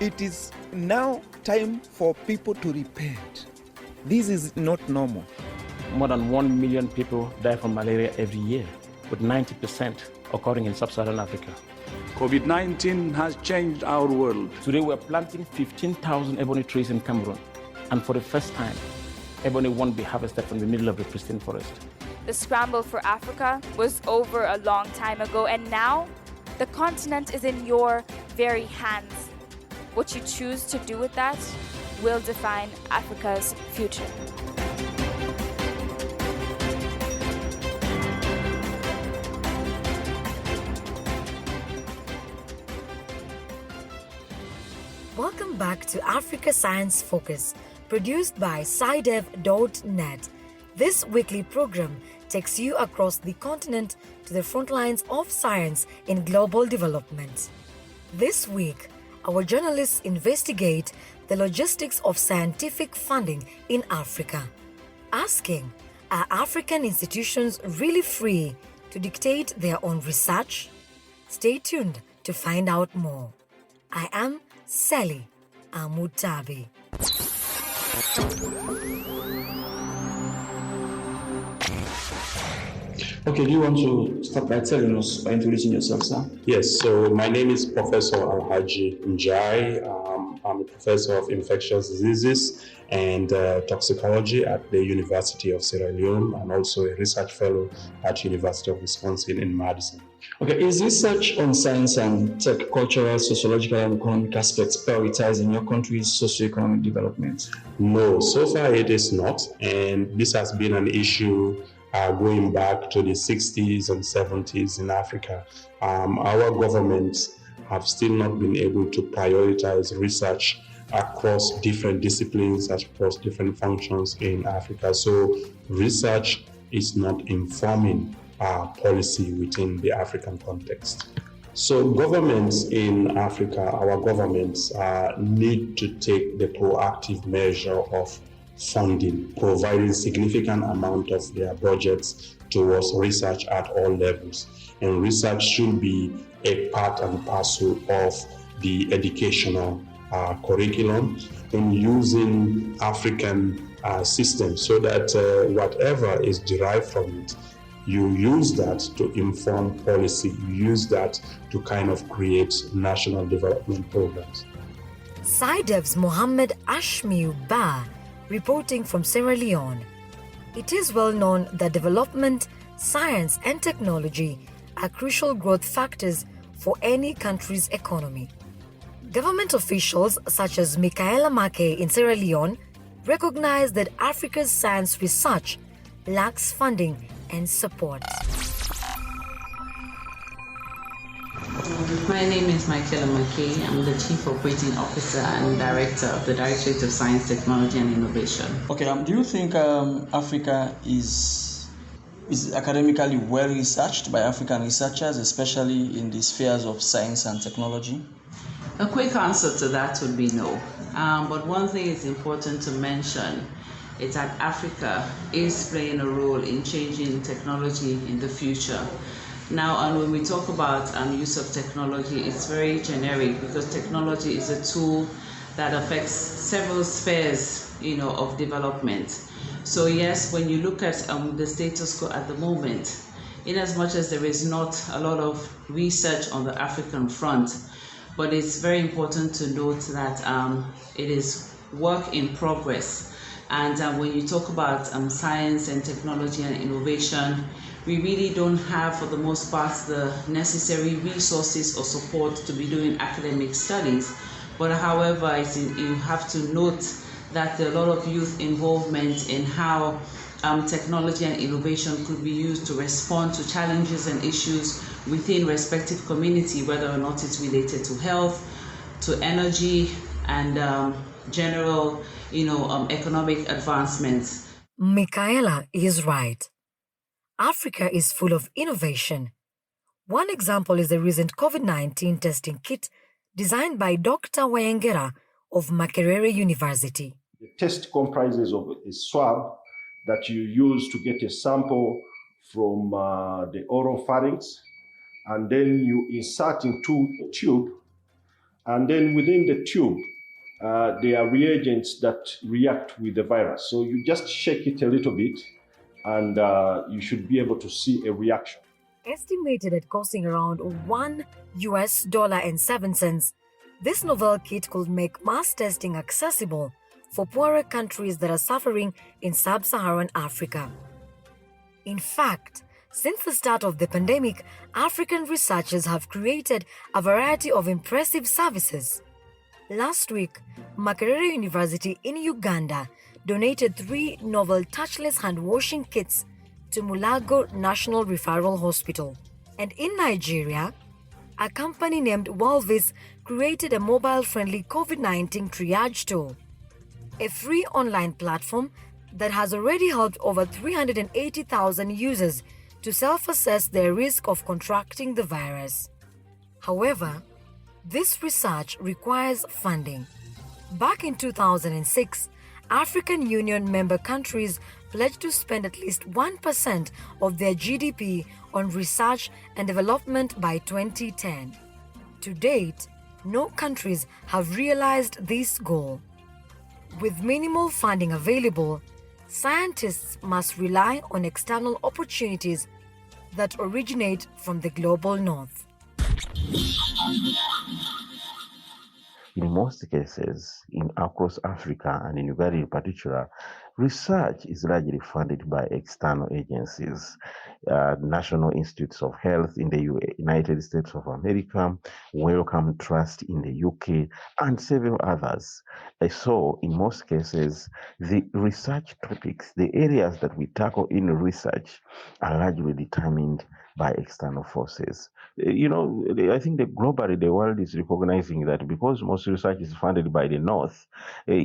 It is now time for people to repent. This is not normal. More than 1 million people die from malaria every year, with 90% occurring in sub-Saharan Africa. COVID-19 has changed our world. Today we're planting 15,000 ebony trees in Cameroon, and for the first time, ebony won't be harvested from the middle of the pristine forest. The scramble for Africa was over a long time ago, and now the continent is in your very hands. What you choose to do with that will define Africa's future. Welcome back to Africa Science Focus, produced by SciDev.net. This weekly program takes you across the continent to the front lines of science in global development. This week, our journalists investigate the logistics of scientific funding in Africa, asking, are African institutions really free to dictate their own research? Stay tuned to find out more. I am Sally Amutabi. Okay, do you want to start by telling us, by introducing yourself, sir? Yes, so my name is Professor Alhaji Njai. I'm a professor of infectious diseases and toxicology at the University of Sierra Leone, and also a research fellow at University of Wisconsin in Madison. Okay, is research on science and tech, cultural, sociological, and economic aspects prioritized in your country's socioeconomic development? No, so far it is not, and this has been an issue going back to the 60s and 70s in Africa. Our governments have still not been able to prioritize research across different disciplines, across different functions in Africa. So research is not informing our policy within the African context. So governments in Africa, our governments need to take the proactive measure of funding, providing significant amount of their budgets towards research at all levels. And research should be a part and parcel of the educational curriculum and using African systems so that whatever is derived from it, you use that to inform policy, you use that to kind of create national development programs. SciDev's Mohammed Ashmiu Ba, reporting from Sierra Leone. It is well known that development, science and technology are crucial growth factors for any country's economy. Government officials such as Michaela Make in Sierra Leone recognize that Africa's science research lacks funding and support. My name is Michaela Make. I'm the Chief Operating Officer and Director of the Directorate of Science, Technology and Innovation. Okay, do you think Africa is academically well researched by African researchers, especially in the spheres of science and technology? A quick answer to that would be no. But one thing is important to mention is that Africa is playing a role in changing technology in the future. Now, and when we talk about use of technology, it's very generic because technology is a tool that affects several spheres, of development. So yes, when you look at the status quo at the moment, in as much as there is not a lot of research on the African front, but it's very important to note that it is work in progress. And when you talk about science and technology and innovation, we really don't have, for the most part, the necessary resources or support to be doing academic studies. But however, you have to note that there are a lot of youth involvement in how technology and innovation could be used to respond to challenges and issues within respective community, whether or not it's related to health, to energy, and general, economic advancements. Michaela is right. Africa is full of innovation. One example is the recent COVID-19 testing kit designed by Dr. Wayengera of Makerere University. The test comprises of a swab that you use to get a sample from the oropharynx, and then you insert into a tube And then within the tube, there are reagents that react with the virus. So you just shake it a little bit and you should be able to see a reaction. Estimated at costing around $1.07, this novel kit could make mass testing accessible for poorer countries that are suffering in sub-Saharan Africa. In fact, since the start of the pandemic, African researchers have created a variety of impressive services. Last week, Makerere University in Uganda donated 3 novel touchless hand-washing kits to Mulago National Referral Hospital. And in Nigeria, a company named Walvis created a mobile-friendly COVID-19 triage tool, a free online platform that has already helped over 380,000 users to self-assess their risk of contracting the virus. However, this research requires funding. Back in 2006, African Union member countries pledged to spend at least 1% of their GDP on research and development by 2010. To date, no countries have realized this goal. With minimal funding available, scientists must rely on external opportunities that originate from the global north. In most cases, across Africa and in Uganda in particular, research is largely funded by external agencies, National Institutes of Health in the United States of America, Wellcome Trust in the UK, and several others. So, in most cases, the research topics, the areas that we tackle in research, are largely determined by external forces. I think that globally the world is recognizing that because most research is funded by the North,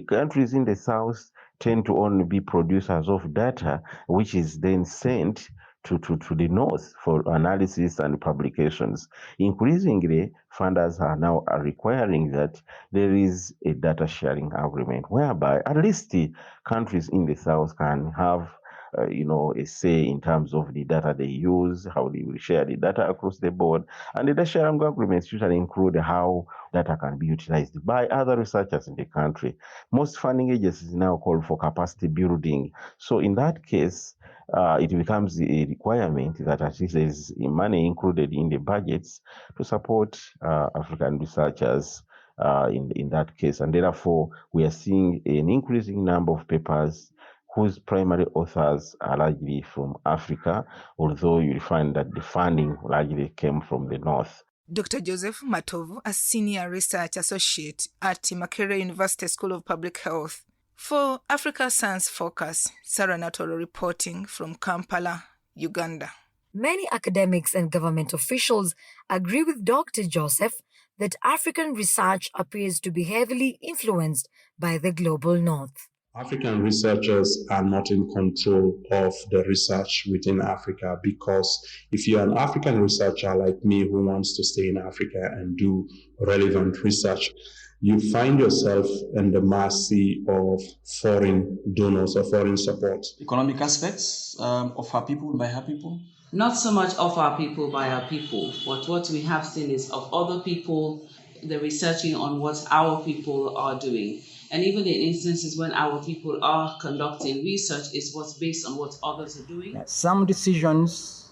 countries in the South tend to only be producers of data, which is then sent to the North for analysis and publications. Increasingly, funders are now requiring that there is a data sharing agreement whereby at least the countries in the South can have a say in terms of the data they use, how they will share the data across the board. And the data sharing agreements usually include how data can be utilized by other researchers in the country. Most funding agencies now call for capacity building. So in that case, it becomes a requirement that at least there is money included in the budgets to support African researchers in that case. And therefore, we are seeing an increasing number of papers whose primary authors are largely from Africa, although you'll find that the funding largely came from the North. Dr. Joseph Matovu, a senior research associate at Makerere University School of Public Health. For Africa Science Focus, Sarah Natolo reporting from Kampala, Uganda. Many academics and government officials agree with Dr. Joseph that African research appears to be heavily influenced by the global North. African researchers are not in control of the research within Africa, because if you're an African researcher like me who wants to stay in Africa and do relevant research, you find yourself in the mercy of foreign donors or foreign support. Economic aspects of our people by our people? Not so much of our people by our people, but what we have seen is of other people, the researching on what our people are doing. And even in instances when our people are conducting research, is what's based on what others are doing. Some decisions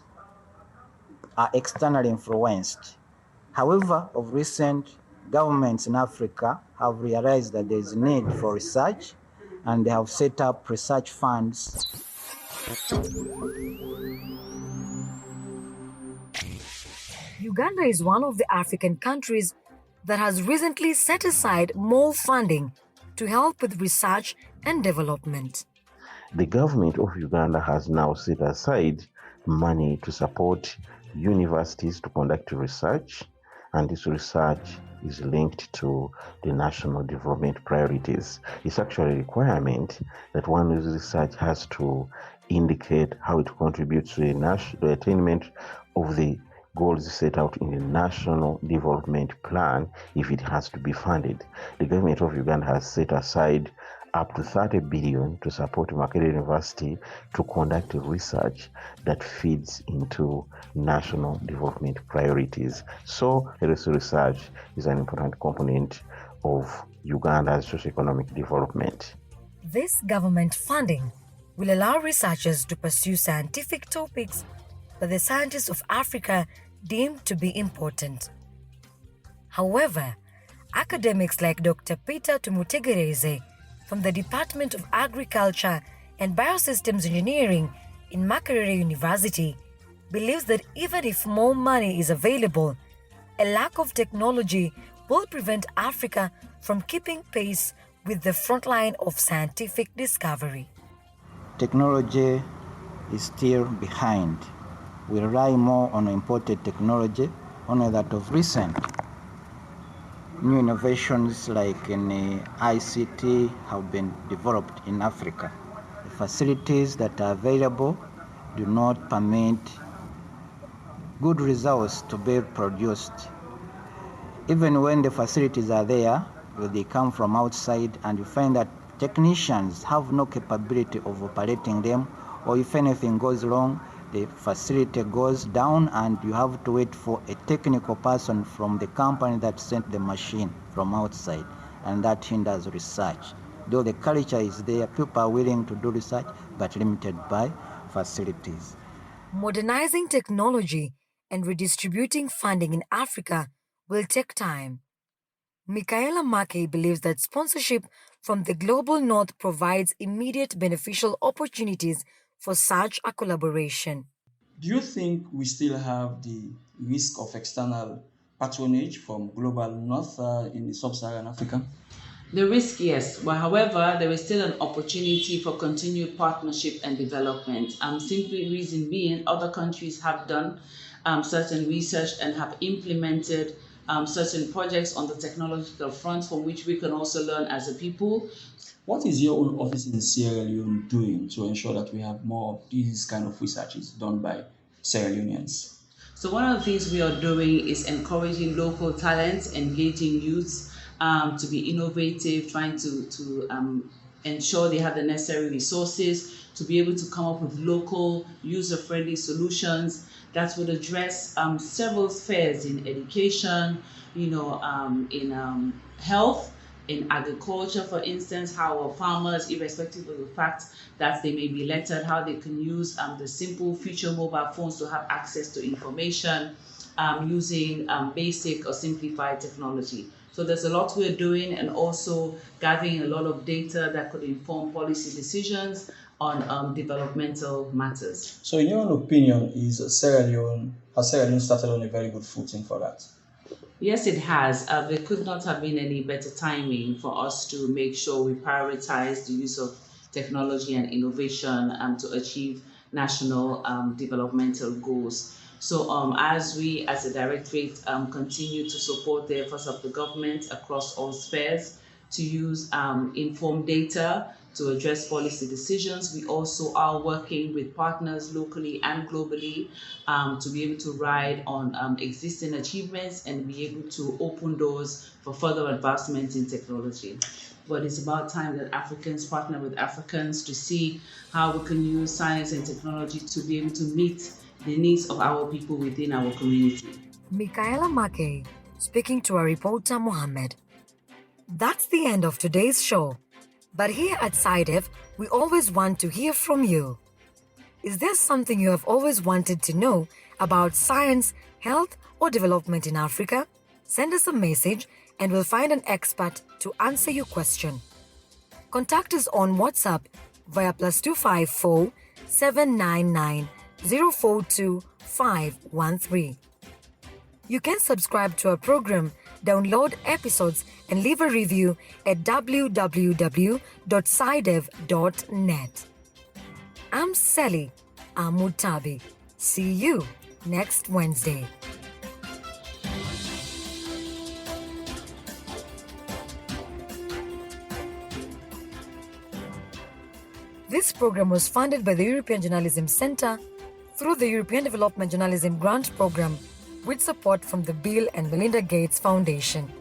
are externally influenced. However, of recent, governments in Africa have realized that there is a need for research, and they have set up research funds. Uganda is one of the African countries that has recently set aside more funding to help with research and development. The government of Uganda has now set aside money to support universities to conduct research, and this research is linked to the national development priorities. It's actually a requirement that one's research has to indicate how it contributes to the attainment of the goals set out in the National Development Plan if it has to be funded. The government of Uganda has set aside up to 30 billion to support Makerere University to conduct research that feeds into national development priorities. So health research is an important component of Uganda's socioeconomic development. This government funding will allow researchers to pursue scientific topics that the scientists of Africa deem to be important. However, academics like Dr. Peter Tumutegereze from the Department of Agriculture and Biosystems Engineering in Makerere University believes that even if more money is available, a lack of technology will prevent Africa from keeping pace with the frontline of scientific discovery. Technology is still behind. We rely more on imported technology, only that of recent. New innovations like in ICT have been developed in Africa. The facilities that are available do not permit good results to be produced. Even when the facilities are there, they come from outside, and you find that technicians have no capability of operating them, or if anything goes wrong, the facility goes down and you have to wait for a technical person from the company that sent the machine from outside, and that hinders research. Though the culture is there, people are willing to do research, but limited by facilities. Modernizing technology and redistributing funding in Africa will take time. Michaela Mackey believes that sponsorship from the Global North provides immediate beneficial opportunities for such a collaboration. Do you think we still have the risk of external patronage from Global North in sub-Saharan Africa? The risk, yes. But however, there is still an opportunity for continued partnership and development. Simply reason being, other countries have done certain research and have implemented certain projects on the technological front from which we can also learn as a people. What is your own office in Sierra Leone doing to ensure that we have more of these kind of researches done by Sierra Leoneans? So one of the things we are doing is encouraging local talents, engaging youths to be innovative, trying to ensure they have the necessary resources to be able to come up with local user-friendly solutions that would address several spheres in education, in health, in agriculture, for instance, how our farmers, irrespective of the fact that they may be lettered, how they can use the simple feature mobile phones to have access to information using basic or simplified technology. So there's a lot we're doing, and also gathering a lot of data that could inform policy decisions on developmental matters. So in your own opinion, has Sierra Leone started on a very good footing for that? Yes, it has. There could not have been any better timing for us to make sure we prioritize the use of technology and innovation to achieve national developmental goals. So as we as a directorate continue to support the efforts of the government across all spheres to use informed data to address policy decisions, we also are working with partners locally and globally to be able to ride on existing achievements and be able to open doors for further advancement in technology. But it's about time that Africans partner with Africans to see how we can use science and technology to be able to meet the needs of our people within our community. Michaela Mackey speaking to our reporter Mohammed. That's the end of today's show. But here at SciDev, we always want to hear from you. Is there something you have always wanted to know about science, health, or development in Africa? Send us a message and we'll find an expert to answer your question. Contact us on WhatsApp via +254 799 042 513. You can subscribe to our program, download episodes, and leave a review at www.scidev.net. I'm Sally Amutabi. See you next Wednesday. This program was funded by the European Journalism Centre through the European Development Journalism Grant Program with support from the Bill and Melinda Gates Foundation.